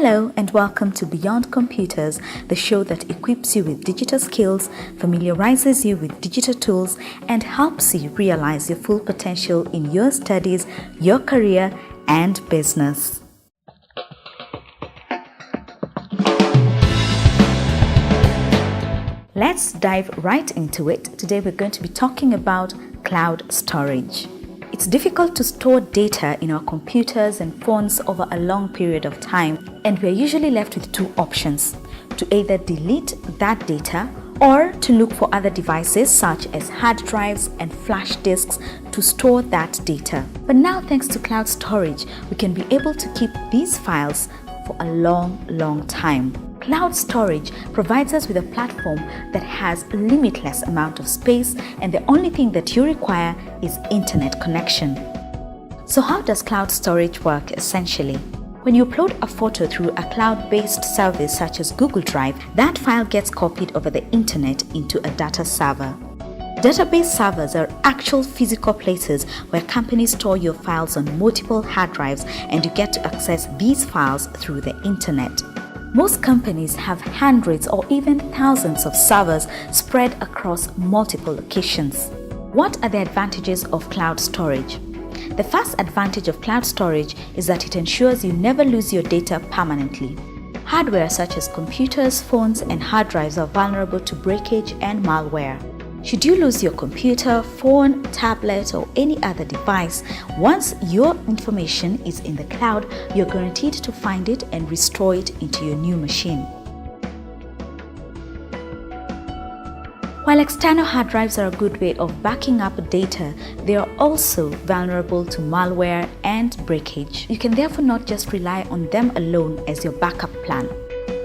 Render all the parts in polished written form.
Hello and welcome to Beyond Computers, the show that equips you with digital skills, familiarizes you with digital tools, and helps you realize your full potential in your studies, your career, and business. Let's dive right into it. Today we're going to be talking about cloud storage. It's difficult to store data in our computers and phones over a long period of time, and we're usually left with two options: to either delete that data or to look for other devices such as hard drives and flash disks to store that data. But now, thanks to cloud storage, we can be able to keep these files for a long time. Cloud storage provides us with a platform that has a limitless amount of space, and the only thing that you require is internet connection. So how does cloud storage work essentially? When you upload a photo through a cloud-based service such as Google Drive, that file gets copied over the internet into a data server. Database servers are actual physical places where companies store your files on multiple hard drives, and you get to access these files through the internet. Most companies have hundreds or even thousands of servers spread across multiple locations. What are the advantages of cloud storage? The first advantage of cloud storage is that it ensures you never lose your data permanently. Hardware such as computers, phones, and hard drives are vulnerable to breakage and malware. Should you lose your computer, phone, tablet, or any other device, once your information is in the cloud, you're guaranteed to find it and restore it into your new machine. While external hard drives are a good way of backing up data, they are also vulnerable to malware and breakage. You can therefore not just rely on them alone as your backup plan.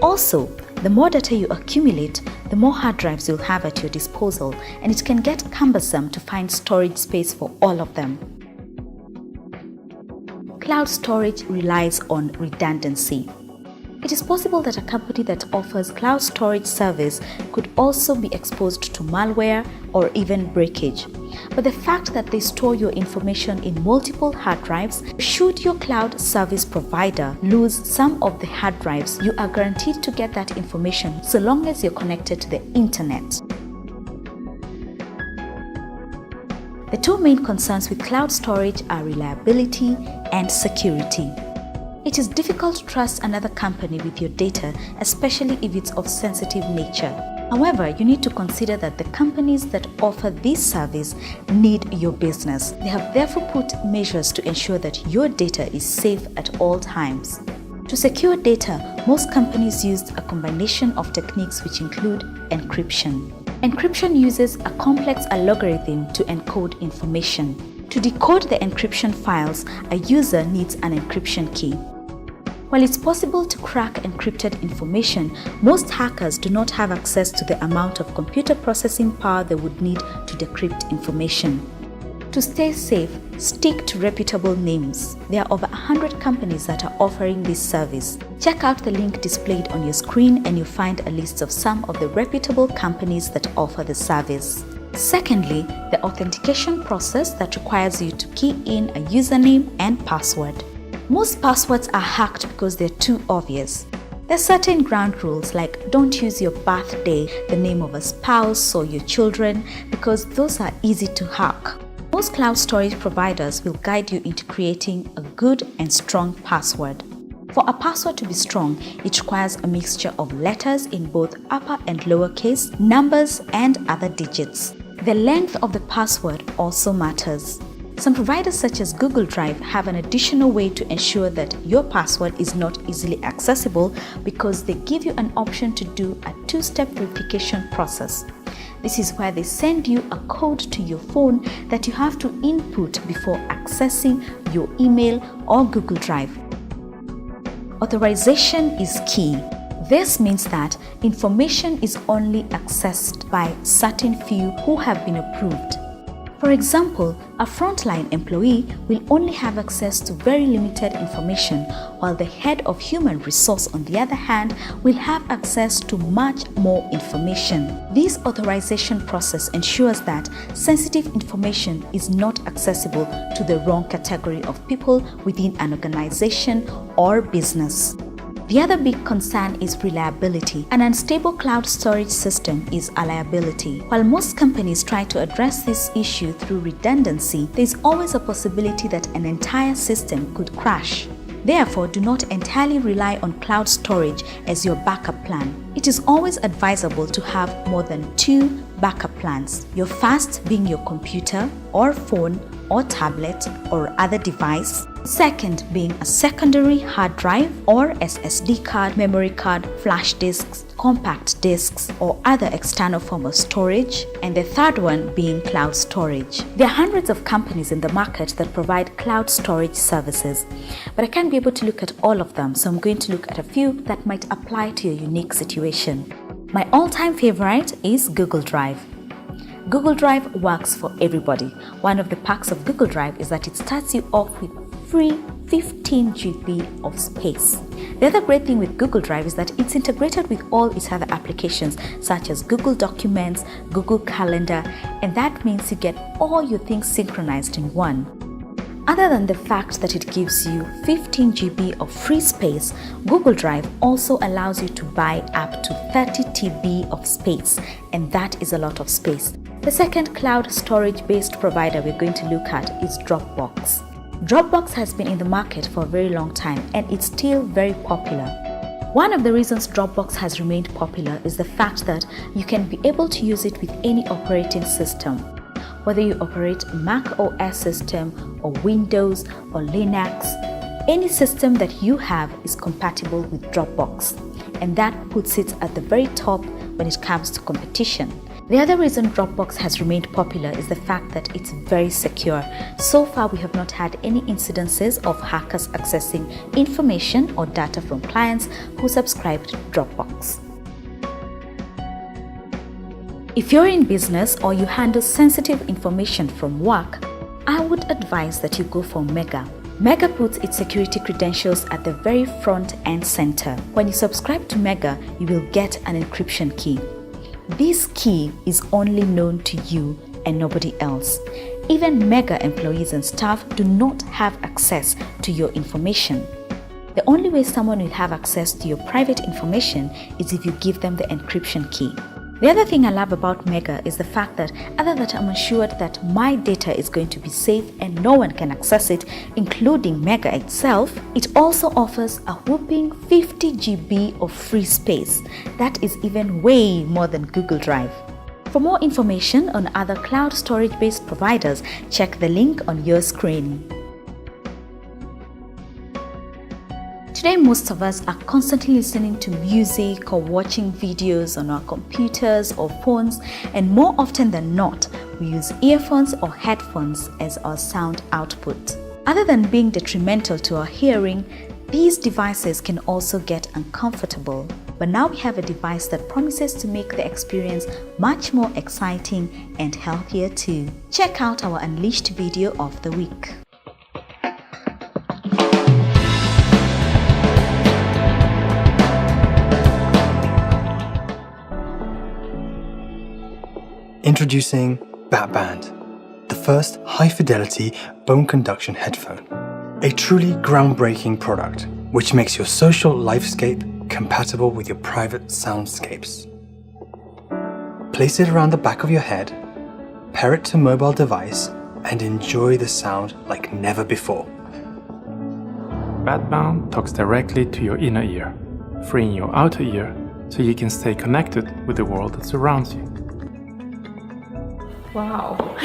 Also, the more data you accumulate, the more hard drives you'll have at your disposal, and it can get cumbersome to find storage space for all of them. Cloud storage relies on redundancy. It is possible that a company that offers cloud storage service could also be exposed to malware or even breakage. But the fact that they store your information in multiple hard drives, should your cloud service provider lose some of the hard drives, you are guaranteed to get that information so long as you're connected to the internet. The two main concerns with cloud storage are reliability and security. It is difficult to trust another company with your data, especially if it's of sensitive nature. However, you need to consider that the companies that offer this service need your business. They have therefore put measures to ensure that your data is safe at all times. To secure data, most companies use a combination of techniques which include encryption. Encryption uses a complex algorithm to encode information. To decode the encryption files, a user needs an encryption key. While it's possible to crack encrypted information, most hackers do not have access to the amount of computer processing power they would need to decrypt information. To stay safe, stick to reputable names. There are over 100 companies that are offering this service. Check out the link displayed on your screen and you'll find a list of some of the reputable companies that offer the service. Secondly, the authentication process that requires you to key in a username and password. Most passwords are hacked because they're too obvious. There are certain ground rules like don't use your birthday, the name of a spouse, or your children, because those are easy to hack. Most cloud storage providers will guide you into creating a good and strong password. For a password to be strong, it requires a mixture of letters in both upper and lowercase, numbers, and other digits. The length of the password also matters. Some providers such as Google Drive have an additional way to ensure that your password is not easily accessible because they give you an option to do a two-step verification process. This is where they send you a code to your phone that you have to input before accessing your email or Google Drive. Authorization is key. This means that information is only accessed by certain few who have been approved. For example, a frontline employee will only have access to very limited information, while the head of human resource, on the other hand, will have access to much more information. This authorization process ensures that sensitive information is not accessible to the wrong category of people within an organization or business. The other big concern is reliability. An unstable cloud storage system is a liability. While most companies try to address this issue through redundancy, there is always a possibility that an entire system could crash. Therefore, do not entirely rely on cloud storage as your backup plan. It is always advisable to have more than 2 backup plans. Your first being your computer or phone or tablet or other device. Second being a secondary hard drive or SSD card, memory card, flash disks, compact disks, or other external form of storage. And the third one being cloud storage. There are hundreds of companies in the market that provide cloud storage services, but I can't be able to look at all of them, so I'm going to look at a few that might apply to your unique situation. My all-time favorite is Google Drive. Google Drive works for everybody. One of the perks of Google Drive is that it starts you off with free 15 GB of space. The other great thing with Google Drive is that it's integrated with all its other applications such as Google Documents, Google Calendar, and that means you get all your things synchronized in one. Other than the fact that it gives you 15 GB of free space, Google Drive also allows you to buy up to 30 TB of space, and that is a lot of space. The second cloud storage-based provider we're going to look at is Dropbox. Dropbox has been in the market for a very long time and it's still very popular. One of the reasons Dropbox has remained popular is the fact that you can be able to use it with any operating system. Whether you operate a Mac OS system or Windows or Linux, any system that you have is compatible with Dropbox, and that puts it at the very top when it comes to competition. The other reason Dropbox has remained popular is the fact that it's very secure. So far, we have not had any incidences of hackers accessing information or data from clients who subscribe to Dropbox. If you're in business or you handle sensitive information from work, I would advise that you go for Mega. Mega puts its security credentials at the very front and center. When you subscribe to Mega, you will get an encryption key. This key is only known to you and nobody else. Even Mega employees and staff do not have access to your information. The only way someone will have access to your private information is if you give them the encryption key. The other thing I love about Mega is the fact that other than I'm assured that my data is going to be safe and no one can access it, including Mega itself, it also offers a whopping 50 GB of free space. That is even way more than Google Drive. For more information on other cloud storage-based providers, check the link on your screen. Today, most of us are constantly listening to music or watching videos on our computers or phones, and more often than not, we use earphones or headphones as our sound output. Other than being detrimental to our hearing, these devices can also get uncomfortable. But now we have a device that promises to make the experience much more exciting and healthier too. Check out our Unleashed video of the week. Introducing Batband, the first high-fidelity bone conduction headphone. A truly groundbreaking product which makes your social lifescape compatible with your private soundscapes. Place it around the back of your head, pair it to a mobile device, and enjoy the sound like never before. Batband talks directly to your inner ear, freeing your outer ear so you can stay connected with the world that surrounds you. Wow.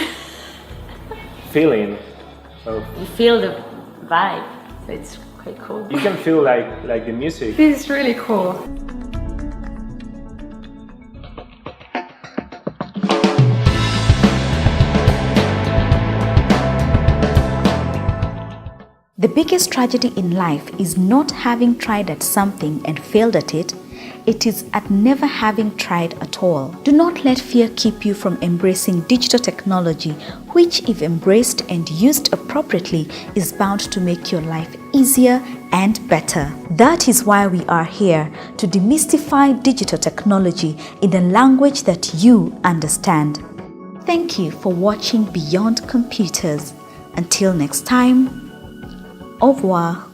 Feeling of You feel the vibe, so it's quite cool. you can feel like the music. This is really cool. The biggest tragedy in life is not having tried at something and failed at it. It is at never having tried at all. Do not let fear keep you from embracing digital technology, which, if embraced and used appropriately, is bound to make your life easier and better. That is why we are here, to demystify digital technology in a language that you understand. Thank you for watching Beyond Computers. Until next time, au revoir.